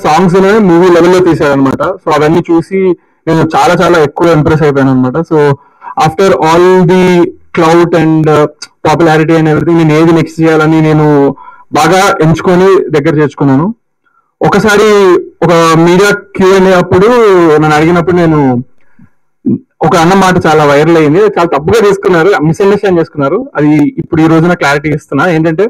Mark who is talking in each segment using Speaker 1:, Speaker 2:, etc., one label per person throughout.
Speaker 1: Songs movie లెవెల్లో తీసారనమాట. So అవన్నీ చూసి నేను చాలా చాలా ఎక్కువ ఇంప్రెస్ అయిపోయాను అనమాట. So after all the cloud and popularity and everything, నేను ఏది నెక్స్ట్ చేయాలని నేను బాగా ఎంచుకొని దగ్గర చేర్చుకున్నాను. ఒకసారి ఒక మీడియా Q&A అప్పుడు నన్ను అడిగినప్పుడు నేను ఒక అన్న మాట చాలా వైరల్ అయింది, చాలా తప్పుగా తీసుకున్నారు, మిస్అండర్స్టాండ్ చేసుకున్నారు. అది ఇప్పుడు ఈ రోజున క్లారిటీ ఇస్తున్నా. ఏంటంటే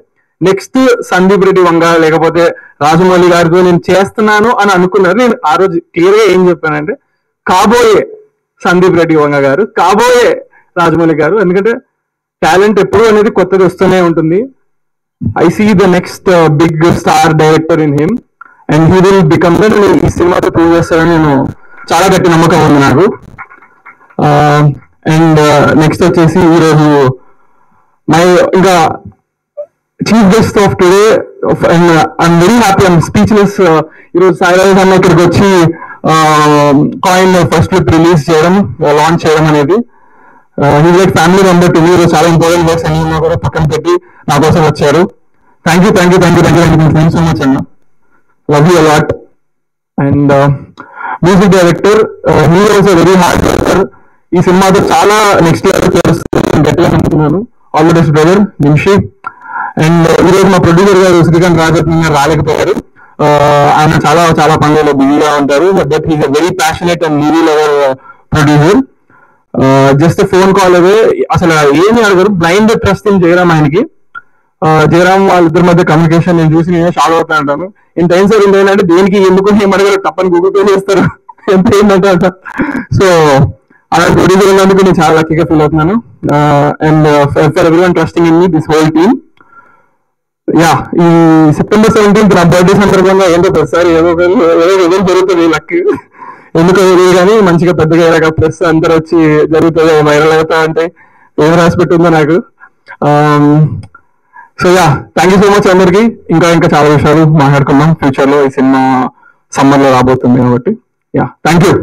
Speaker 1: నెక్స్ట్ సందీప్ రెడ్డి వంగ లేకపోతే రాజమౌళి గారితో నేను చేస్తున్నాను అని అనుకున్నారు. నేను ఆ రోజు క్లియర్ గా ఏం చెప్పానంటే కాబోయే సందీప్ రెడ్డి వంగ గారు, కాబోయే రాజమౌళి గారు. ఎందుకంటే టాలెంట్ ఎప్పుడు అనేది కొత్తది వస్తూనే ఉంటుంది. I see the next big star director in him and he will become the. ఈ సినిమాతో ప్రూవ్ చేస్తారని నేను చాలా గట్టి నమ్మకం ఉంది నాకు. అండ్ నెక్స్ట్ వచ్చేసి ఈరోజు ఇంకా chief guest of today and I'm very happy, I'm speechless. ఈరోజు సాయిరాజ్ అన్న ఇక్కడికి వచ్చి కాయిన్ ఫస్ట్ లుక్ రిలీజ్ చేయడం, లాంచ్ చేయడం అనేది he like family member to me. ఈరోజు చాలా ఇంపార్టెంట్ వర్క్స్ అన్ని కూడా పక్కన పెట్టి నా కోసం వచ్చారు. థ్యాంక్ యూ సో మచ్ అన్న, love you a lot. And music director, he also very hard worker. ఈ సినిమాతో చాలా నెక్స్ట్ లెవెల్ గట్టిగా అనుకున్నాను. All the best brother Nimishi. And ఈరోజు మా ప్రొడ్యూసర్ గారు శ్రీకాంత్ రాజరత్నం గారు రాలేకపోయారు. ఆయన చాలా చాలా పనులలో బిజీగా ఉంటారు. But he's a very passionate and movie lover producer. Just phone call అవే, అసలు ఏమి అడగరు, బ్లైండ్ ట్రస్ట్ ఇన్ జయరామ్ ఆయనకి. జయరామ్ వాళ్ళిద్దరి మధ్య కమ్యూనికేషన్ నేను చూసి నేనే షాక్ అవుతా ఉంటాను. ఇంత ఏం సార్ ఏంటంటే దేనికి ఎందుకు ఏం అడగరు, తప్పని గూగుల్ పే చేస్తారు ఎంత ఏంటంట. సో అలా ప్రొడ్యూసర్ ఉన్నందుకు నేను చాలా లక్కీగా ఫీల్ అవుతున్నాను. And for everyone trusting in me, this whole team. Yeah, ఈ September 17th నా బర్త్డే సందర్భంగా ఏంటో ప్రతిసారి ఏదో జరుగుతుంది. లక్ ఎందుకో తెలియదు కానీ మంచిగా పెద్దగా అయ్యాక ప్లస్ అందరు వచ్చి జరుగుతుంది, వైరల్ అవుతా అంటే ఏం రాసి పెట్టుందో నాకు. So yeah, thank you so much అందరికి. ఇంకా చాలా విషయాలు మాట్లాడుకుందాం ఫ్యూచర్ లో. ఈ సినిమా సమ్మర్ లో రాబోతుంది కాబట్టి. Yeah, thank you.